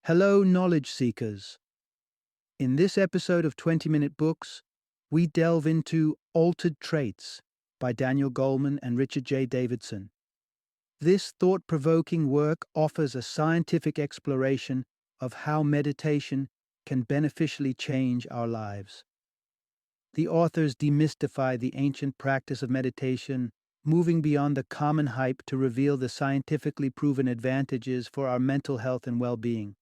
Hello, knowledge seekers. In this episode of 20-Minute Books, we delve into Altered Traits by Daniel Goleman and Richard J. Davidson. This thought-provoking work offers a scientific exploration of how meditation can beneficially change our lives. The authors demystify the ancient practice of meditation, moving beyond the common hype to reveal the scientifically proven advantages for our mental health and well-being.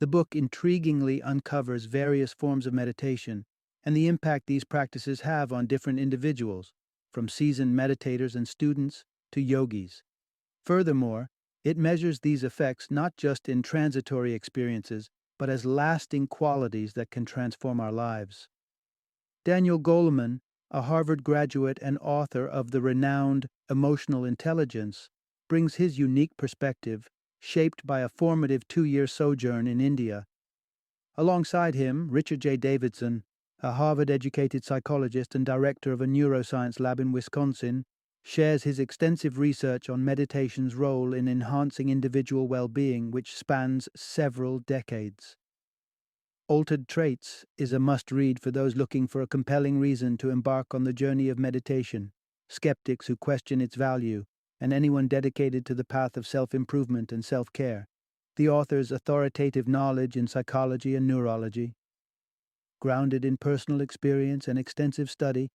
The book intriguingly uncovers various forms of meditation and the impact these practices have on different individuals, from seasoned meditators and students to yogis. Furthermore, it measures these effects not just in transitory experiences, but as lasting qualities that can transform our lives. Daniel Goleman, a Harvard graduate and author of the renowned Emotional Intelligence, brings his unique perspective, shaped by a formative 2-year sojourn in India. Alongside him, Richard J. Davidson, a Harvard-educated psychologist and director of a neuroscience lab in Wisconsin, shares his extensive research on meditation's role in enhancing individual well-being, which spans several decades. Altered Traits is a must-read for those looking for a compelling reason to embark on the journey of meditation, skeptics who question its value, and anyone dedicated to the path of self-improvement and self-care. The author's authoritative knowledge in psychology and neurology, grounded in personal experience and extensive study,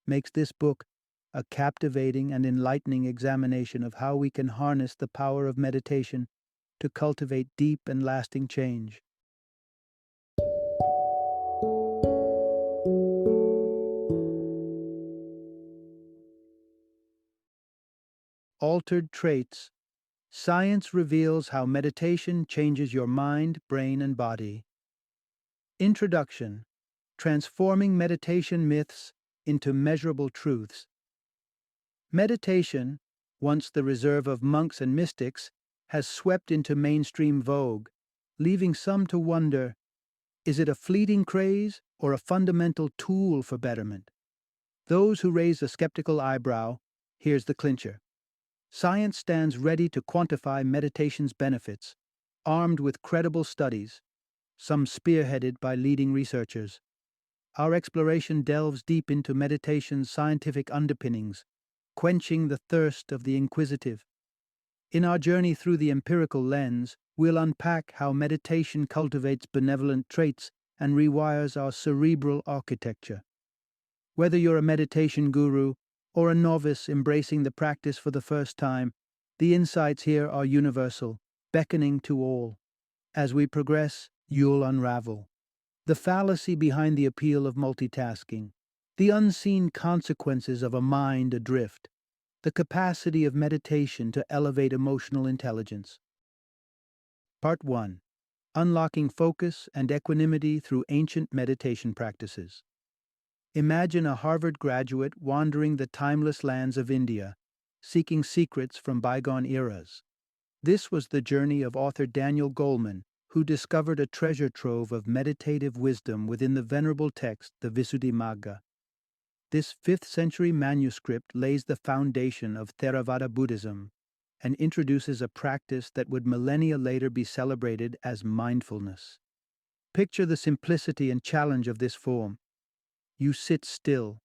makes this book a captivating and enlightening examination of how we can harness the power of meditation to cultivate deep and lasting change. Altered Traits. Science reveals how meditation changes your mind, brain, and body. Introduction. Transforming meditation myths into measurable truths. Meditation, once the reserve of monks and mystics, has swept into mainstream vogue, leaving some to wonder, is it a fleeting craze or a fundamental tool for betterment? Those who raise a skeptical eyebrow, here's the clincher. Science stands ready to quantify meditation's benefits, armed with credible studies, some spearheaded by leading researchers. Our exploration delves deep into meditation's scientific underpinnings, quenching the thirst of the inquisitive. In our journey through the empirical lens, we'll unpack how meditation cultivates benevolent traits and rewires our cerebral architecture. Whether you're a meditation guru or a novice embracing the practice for the first time, the insights here are universal, beckoning to all. As we progress, you'll unravel the fallacy behind the appeal of multitasking, the unseen consequences of a mind adrift, the capacity of meditation to elevate emotional intelligence. Part 1. Unlocking Focus and Equanimity Through Ancient Meditation Practices. Imagine a Harvard graduate wandering the timeless lands of India, seeking secrets from bygone eras. This was the journey of author Daniel Goleman, who discovered a treasure trove of meditative wisdom within the venerable text, the Visuddhimagga. This 5th-century manuscript lays the foundation of Theravada Buddhism and introduces a practice that would millennia later be celebrated as mindfulness. Picture the simplicity and challenge of this form. You sit still,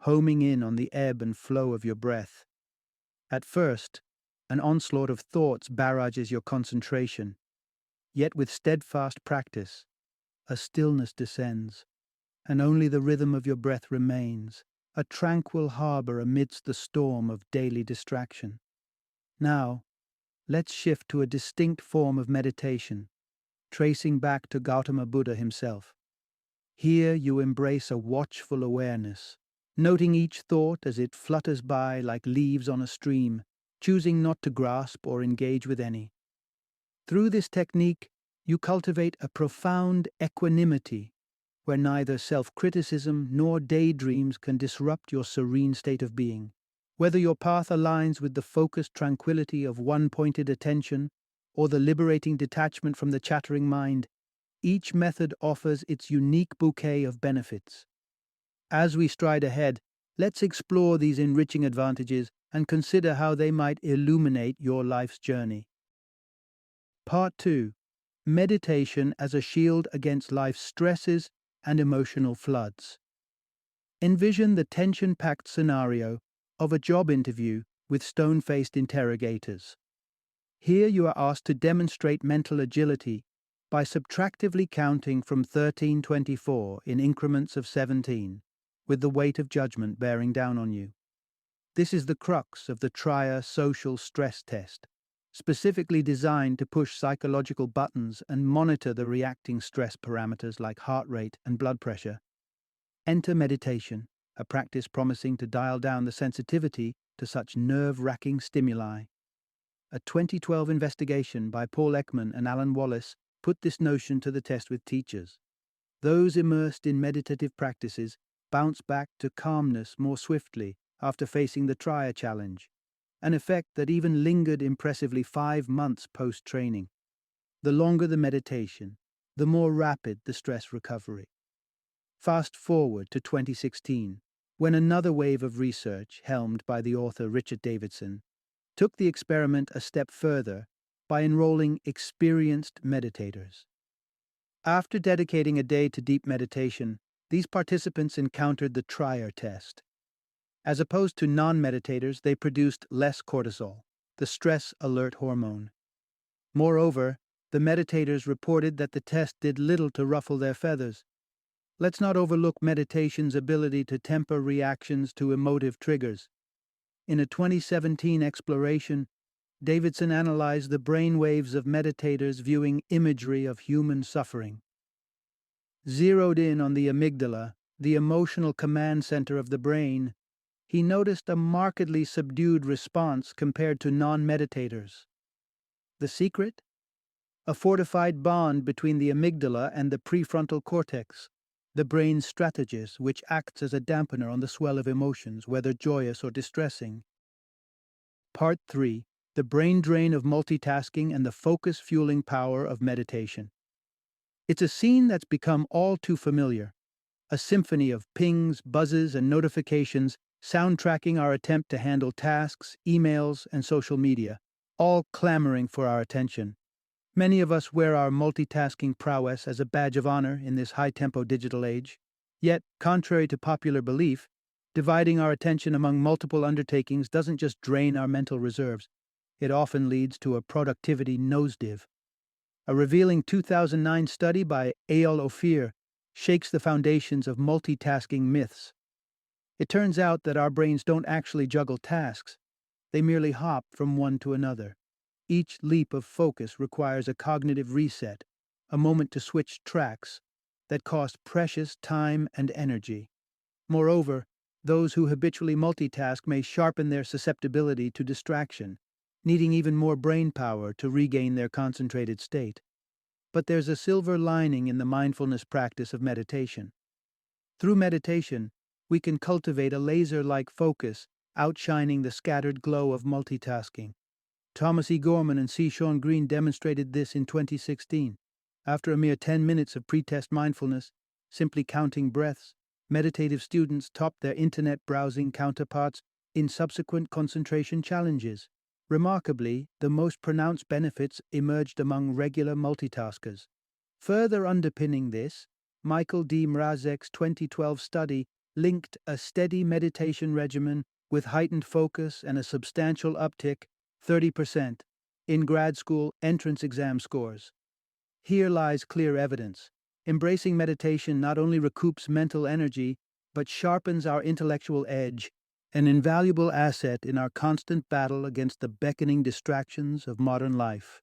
homing in on the ebb and flow of your breath. At first, an onslaught of thoughts barrages your concentration. Yet with steadfast practice, a stillness descends, and only the rhythm of your breath remains, a tranquil harbor amidst the storm of daily distraction. Now, let's shift to a distinct form of meditation, tracing back to Gautama Buddha himself. Here you embrace a watchful awareness, noting each thought as it flutters by like leaves on a stream, choosing not to grasp or engage with any. Through this technique, you cultivate a profound equanimity, where neither self-criticism nor daydreams can disrupt your serene state of being. Whether your path aligns with the focused tranquility of one-pointed attention or the liberating detachment from the chattering mind, each method offers its unique bouquet of benefits. As we stride ahead, let's explore these enriching advantages and consider how they might illuminate your life's journey. Part 2. meditation as a shield against life's stresses and emotional floods. Envision the tension-packed scenario of a job interview with stone-faced interrogators. Here you are asked to demonstrate mental agility by subtractively counting from 1324 in increments of 17, with the weight of judgment bearing down on you. This is the crux of the Trier social stress test, specifically designed to push psychological buttons and monitor the reacting stress parameters like heart rate and blood pressure. Enter meditation, a practice promising to dial down the sensitivity to such nerve-wracking stimuli. A 2012 investigation by Paul Ekman and Alan Wallace put this notion to the test with teachers. Those immersed in meditative practices bounce back to calmness more swiftly after facing the Trier challenge, an effect that even lingered impressively 5 months post-training. The longer the meditation, the more rapid the stress recovery. Fast forward to 2016, when another wave of research, helmed by the author Richard Davidson, took the experiment a step further by enrolling experienced meditators. After dedicating a day to deep meditation, these participants encountered the Trier test. As opposed to non-meditators, they produced less cortisol, the stress alert hormone. Moreover, the meditators reported that the test did little to ruffle their feathers. Let's not overlook meditation's ability to temper reactions to emotive triggers. In a 2017 exploration, Davidson analyzed the brainwaves of meditators viewing imagery of human suffering. Zeroed in on the amygdala, the emotional command center of the brain, he noticed a markedly subdued response compared to non-meditators. The secret? A fortified bond between the amygdala and the prefrontal cortex, the brain's strategist which acts as a dampener on the swell of emotions, whether joyous or distressing. Part 3. The brain drain of multitasking and the focus-fueling power of meditation. It's a scene that's become all too familiar, a symphony of pings, buzzes, and notifications soundtracking our attempt to handle tasks, emails, and social media, all clamoring for our attention. Many of us wear our multitasking prowess as a badge of honor in this high-tempo digital age. Yet, contrary to popular belief, dividing our attention among multiple undertakings doesn't just drain our mental reserves, it often leads to a productivity nosedive. A revealing 2009 study by Eyal Ophir shakes the foundations of multitasking myths. It turns out that our brains don't actually juggle tasks, they merely hop from one to another. Each leap of focus requires a cognitive reset, a moment to switch tracks that cost precious time and energy. Moreover, those who habitually multitask may sharpen their susceptibility to distraction, needing even more brain power to regain their concentrated state. But there's a silver lining in the mindfulness practice of meditation. Through meditation, we can cultivate a laser-like focus, outshining the scattered glow of multitasking. Thomas E. Gorman and C. Sean Green demonstrated this in 2016. After a mere 10 minutes of pre-test mindfulness, simply counting breaths, meditative students topped their internet browsing counterparts in subsequent concentration challenges. Remarkably, the most pronounced benefits emerged among regular multitaskers. Further underpinning this, Michael D. Mrazek's 2012 study linked a steady meditation regimen with heightened focus and a substantial uptick, 30%, in grad school entrance exam scores. Here lies clear evidence. Embracing meditation not only recoups mental energy, but sharpens our intellectual edge, an invaluable asset in our constant battle against the beckoning distractions of modern life.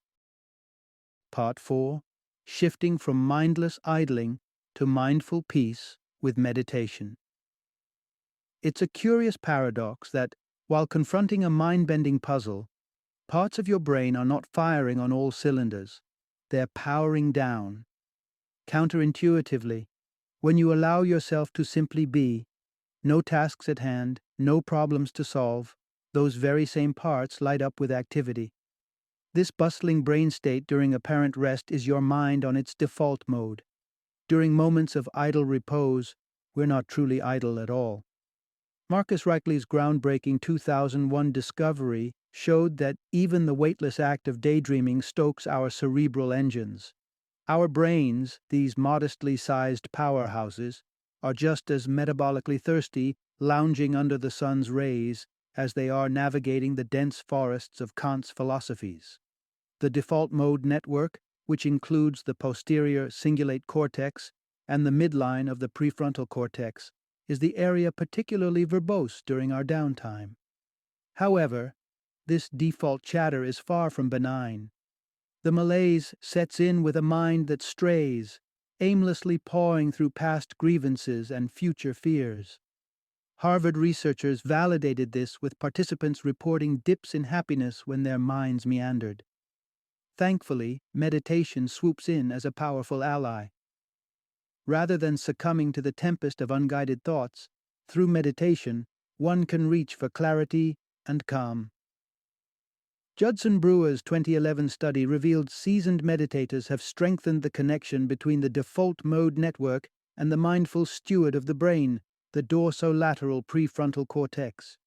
Part 4. Shifting from mindless idling to mindful peace with meditation. It's a curious paradox that, while confronting a mind-bending puzzle, parts of your brain are not firing on all cylinders. They're powering down. Counterintuitively, when you allow yourself to simply be, no tasks at hand, no problems to solve, those very same parts light up with activity. This bustling brain state during apparent rest is your mind on its default mode. During moments of idle repose, we're not truly idle at all. Marcus Reichley's groundbreaking 2001 discovery showed that even the weightless act of daydreaming stokes our cerebral engines. Our brains, these modestly sized powerhouses, are just as metabolically thirsty, lounging under the sun's rays, as they are navigating the dense forests of Kant's philosophies. The default mode network, which includes the posterior cingulate cortex and the midline of the prefrontal cortex, is the area particularly verbose during our downtime. However, this default chatter is far from benign. The malaise sets in with a mind that strays, aimlessly pawing through past grievances and future fears. Harvard researchers validated this with participants reporting dips in happiness when their minds meandered. Thankfully, meditation swoops in as a powerful ally. Rather than succumbing to the tempest of unguided thoughts, through meditation, one can reach for clarity and calm. Judson Brewer's 2011 study revealed seasoned meditators have strengthened the connection between the default mode network and the mindful steward of the brain, the dorsolateral prefrontal cortex.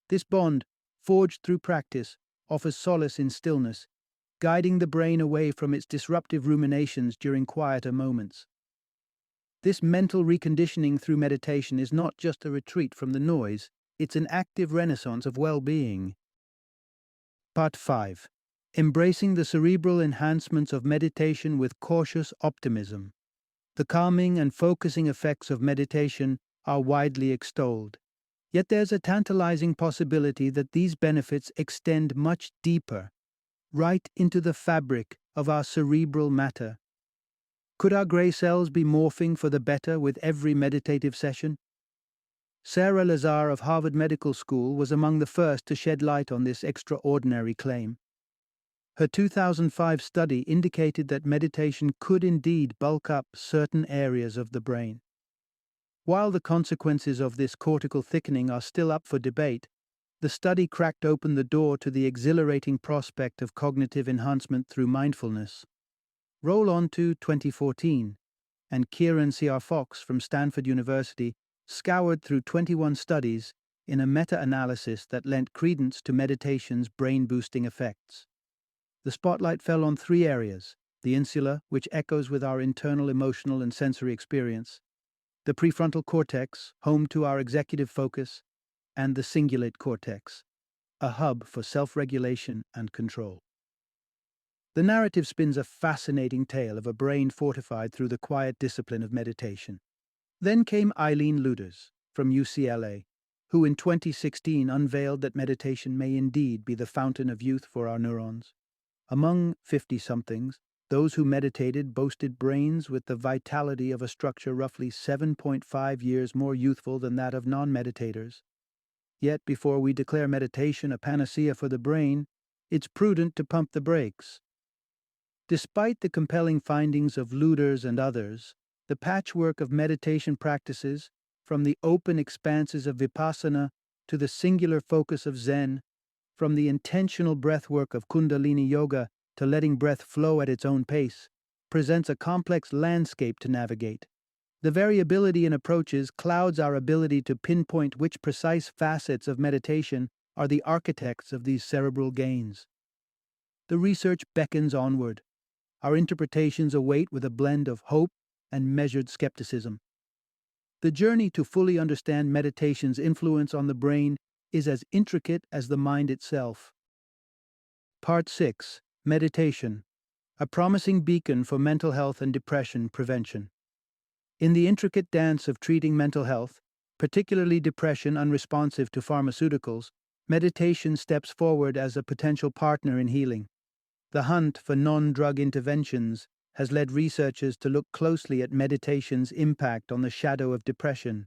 This bond, forged through practice, offers solace in stillness, guiding the brain away from its disruptive ruminations during quieter moments. This mental reconditioning through meditation is not just a retreat from the noise, it's an active renaissance of well-being. Part 5. Embracing the cerebral enhancements of meditation with cautious optimism. The calming and focusing effects of meditation are widely extolled. Yet there's a tantalizing possibility that these benefits extend much deeper, right into the fabric of our cerebral matter. Could our gray cells be morphing for the better with every meditative session? Sarah Lazar of Harvard Medical School was among the first to shed light on this extraordinary claim. Her 2005 study indicated that meditation could indeed bulk up certain areas of the brain. While the consequences of this cortical thickening are still up for debate, the study cracked open the door to the exhilarating prospect of cognitive enhancement through mindfulness. Roll on to 2014, and Kieran C.R. Fox from Stanford University scoured through 21 studies in a meta-analysis that lent credence to meditation's brain-boosting effects. The spotlight fell on three areas: the insula, which echoes with our internal emotional and sensory experience; the prefrontal cortex, home to our executive focus; and the cingulate cortex, a hub for self-regulation and control. The narrative spins a fascinating tale of a brain fortified through the quiet discipline of meditation. Then came Eileen Luders from UCLA, who in 2016 unveiled that meditation may indeed be the fountain of youth for our neurons. Among 50-somethings, those who meditated boasted brains with the vitality of a structure roughly 7.5 years more youthful than that of non-meditators. Yet before we declare meditation a panacea for the brain, it's prudent to pump the brakes. Despite the compelling findings of Luders and others, the patchwork of meditation practices, from the open expanses of Vipassana to the singular focus of Zen, from the intentional breathwork of Kundalini Yoga to letting breath flow at its own pace, presents a complex landscape to navigate. The variability in approaches clouds our ability to pinpoint which precise facets of meditation are the architects of these cerebral gains. The research beckons onward. Our interpretations await with a blend of hope and measured skepticism. The journey to fully understand meditation's influence on the brain is as intricate as the mind itself. Part 6. Meditation, a promising beacon for mental health and depression prevention. In the intricate dance of treating mental health, particularly depression unresponsive to pharmaceuticals, meditation steps forward as a potential partner in healing. The hunt for non-drug interventions has led researchers to look closely at meditation's impact on the shadow of depression,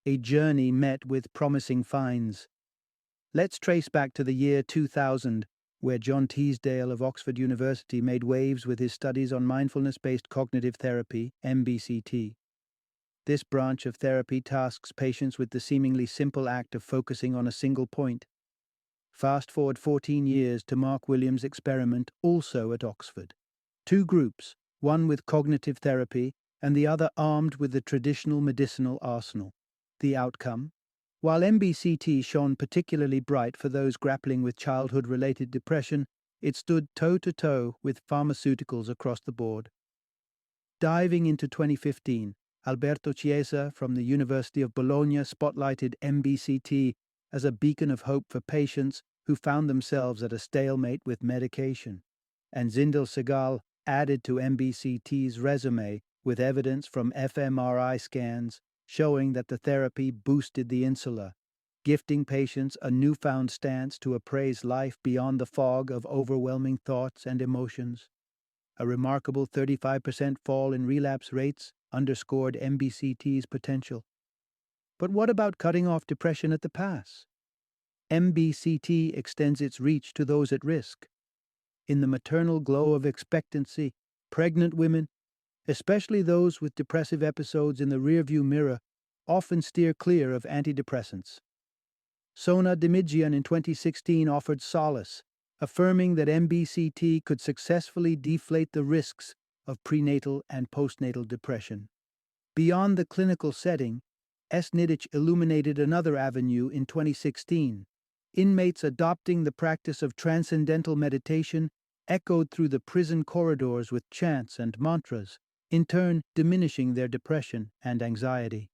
a journey met with promising finds. Let's trace back to the year 2000, where John Teasdale of Oxford University made waves with his studies on mindfulness-based cognitive therapy, MBCT. This branch of therapy tasks patients with the seemingly simple act of focusing on a single point. Fast forward 14 years to Mark Williams' experiment, also at Oxford. Two groups, one with cognitive therapy and the other armed with the traditional medicinal arsenal. The outcome? While MBCT shone particularly bright for those grappling with childhood-related depression, it stood toe-to-toe with pharmaceuticals across the board. Diving into 2015, Alberto Chiesa from the University of Bologna spotlighted MBCT as a beacon of hope for patients who found themselves at a stalemate with medication. And Zindel Segal added to MBCT's resume with evidence from fMRI scans showing that the therapy boosted the insula, gifting patients a newfound stance to appraise life beyond the fog of overwhelming thoughts and emotions. A remarkable 35% fall in relapse rates underscored MBCT's potential. But what about cutting off depression at the pass? MBCT extends its reach to those at risk. In the maternal glow of expectancy, pregnant women, especially those with depressive episodes in the rearview mirror, often steer clear of antidepressants. Sona Dimijian in 2016 offered solace, affirming that MBCT could successfully deflate the risks of prenatal and postnatal depression. Beyond the clinical setting, Esnidich illuminated another avenue in 2016. Inmates adopting the practice of transcendental meditation echoed through the prison corridors with chants and mantras, in turn diminishing their depression and anxiety.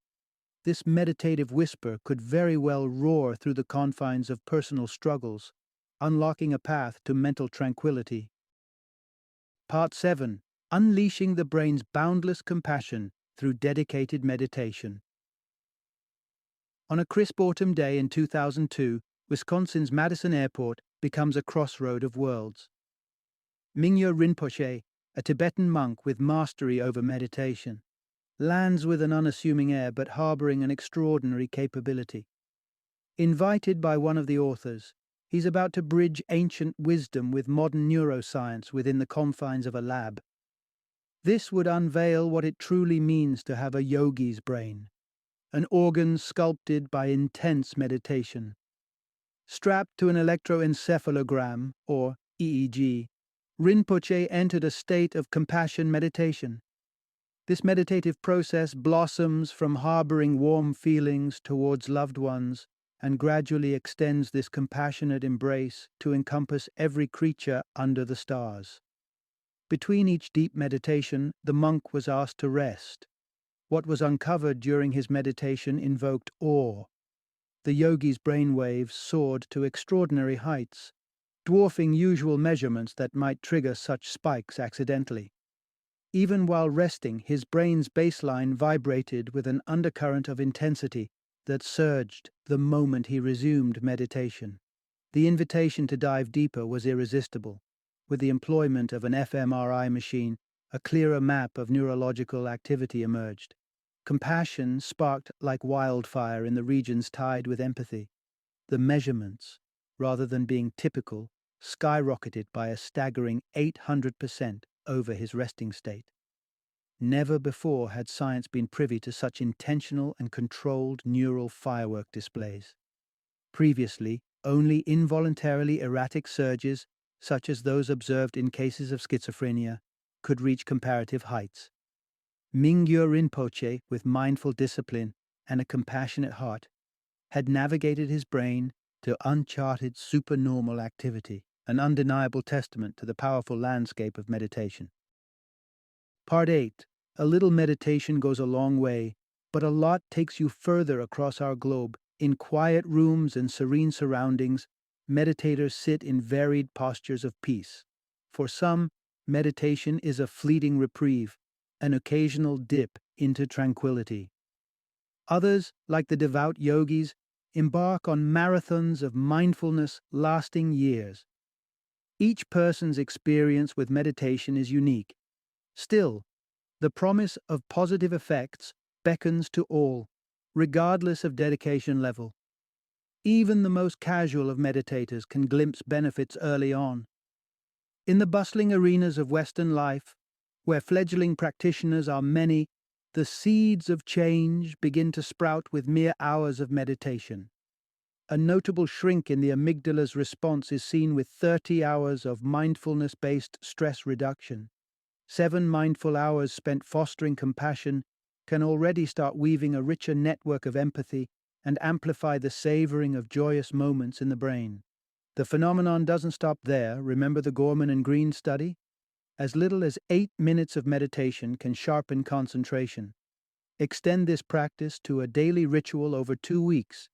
This meditative whisper could very well roar through the confines of personal struggles, unlocking a path to mental tranquility. Part 7. Unleashing the brain's boundless compassion through dedicated meditation. On a crisp autumn day in 2002, Wisconsin's Madison Airport becomes a crossroad of worlds. Mingyur Rinpoche, a Tibetan monk with mastery over meditation, lands with an unassuming air but harboring an extraordinary capability. Invited by one of the authors, he's about to bridge ancient wisdom with modern neuroscience within the confines of a lab. This would unveil what it truly means to have a yogi's brain, an organ sculpted by intense meditation. Strapped to an electroencephalogram, or EEG, Rinpoche entered a state of compassion meditation. This meditative process blossoms from harboring warm feelings towards loved ones and gradually extends this compassionate embrace to encompass every creature under the stars. Between each deep meditation, the monk was asked to rest. What was uncovered during his meditation invoked awe. The yogi's brainwaves soared to extraordinary heights, dwarfing usual measurements that might trigger such spikes accidentally. Even while resting, his brain's baseline vibrated with an undercurrent of intensity that surged the moment he resumed meditation. The invitation to dive deeper was irresistible. With the employment of an fMRI machine, a clearer map of neurological activity emerged. Compassion sparked like wildfire in the regions tied with empathy. The measurements, rather than being typical, skyrocketed by a staggering 800% over his resting state. Never before had science been privy to such intentional and controlled neural firework displays. Previously, only involuntarily erratic surges, such as those observed in cases of schizophrenia, could reach comparative heights. Mingyur Rinpoche, with mindful discipline and a compassionate heart, had navigated his brain to uncharted supernormal activity, an undeniable testament to the powerful landscape of meditation. Part 8. A little meditation goes a long way, but a lot takes you further across our globe. In quiet rooms and serene surroundings, meditators sit in varied postures of peace. For some, meditation is a fleeting reprieve, an occasional dip into tranquility. Others, like the devout yogis, embark on marathons of mindfulness lasting years. Each person's experience with meditation is unique. Still, the promise of positive effects beckons to all, regardless of dedication level. Even the most casual of meditators can glimpse benefits early on. In the bustling arenas of Western life, where fledgling practitioners are many, the seeds of change begin to sprout with mere hours of meditation. A notable shrink in the amygdala's response is seen with 30 hours of mindfulness-based stress reduction. 7 mindful hours spent fostering compassion can already start weaving a richer network of empathy and amplify the savoring of joyous moments in the brain. The phenomenon doesn't stop there. Remember the Gorman and Green study? As little as 8 minutes of meditation can sharpen concentration. Extend this practice to a daily ritual over 2 weeks,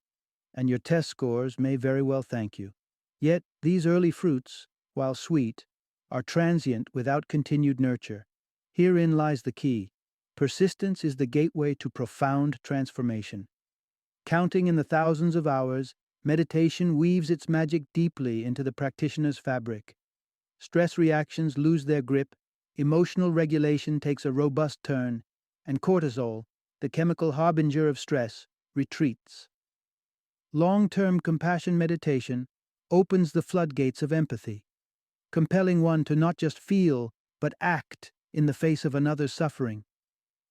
and your test scores may very well thank you. Yet, these early fruits, while sweet, are transient without continued nurture. Herein lies the key. Persistence is the gateway to profound transformation. Counting in the thousands of hours, meditation weaves its magic deeply into the practitioner's fabric. Stress reactions lose their grip, emotional regulation takes a robust turn, and cortisol, the chemical harbinger of stress, retreats. Long-term compassion meditation opens the floodgates of empathy, compelling one to not just feel, but act in the face of another's suffering.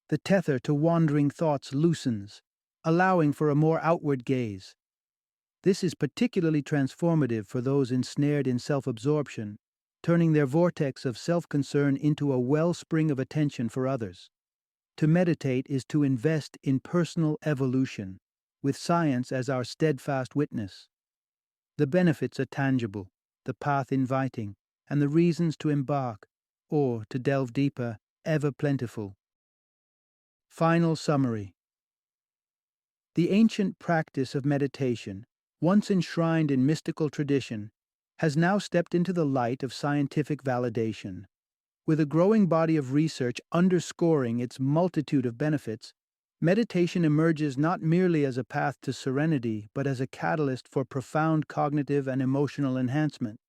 The tether to wandering thoughts loosens, allowing for a more outward gaze. This is particularly transformative for those ensnared in self-absorption, turning their vortex of self-concern into a wellspring of attention for others. To meditate is to invest in personal evolution, with science as our steadfast witness. The benefits are tangible, the path inviting, and the reasons to embark, or to delve deeper, ever plentiful. Final summary. The ancient practice of meditation, once enshrined in mystical tradition, has now stepped into the light of scientific validation. With a growing body of research underscoring its multitude of benefits, meditation emerges not merely as a path to serenity, but as a catalyst for profound cognitive and emotional enhancement.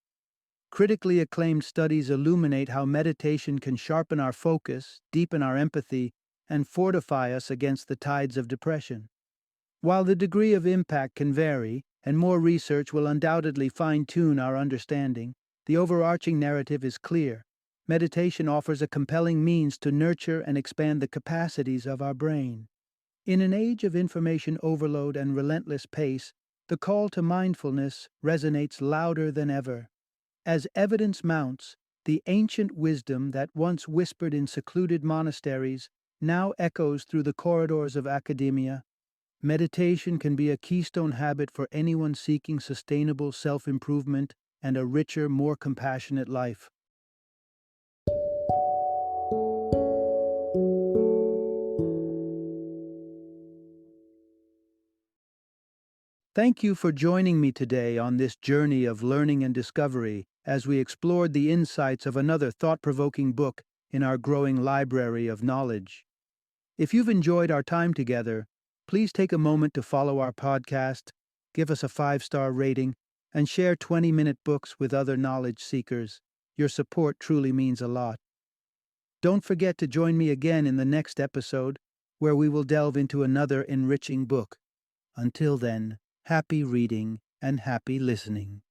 Critically acclaimed studies illuminate how meditation can sharpen our focus, deepen our empathy, and fortify us against the tides of depression. While the degree of impact can vary, and more research will undoubtedly fine-tune our understanding, the overarching narrative is clear. Meditation offers a compelling means to nurture and expand the capacities of our brain. In an age of information overload and relentless pace, the call to mindfulness resonates louder than ever. As evidence mounts, the ancient wisdom that once whispered in secluded monasteries now echoes through the corridors of academia. Meditation can be a keystone habit for anyone seeking sustainable self-improvement and a richer, more compassionate life. Thank you for joining me today on this journey of learning and discovery as we explored the insights of another thought-provoking book in our growing library of knowledge. If you've enjoyed our time together, please take a moment to follow our podcast, give us a 5-star rating, and share 20-minute books with other knowledge seekers. Your support truly means a lot. Don't forget to join me again in the next episode, where we will delve into another enriching book. Until then, happy reading and happy listening.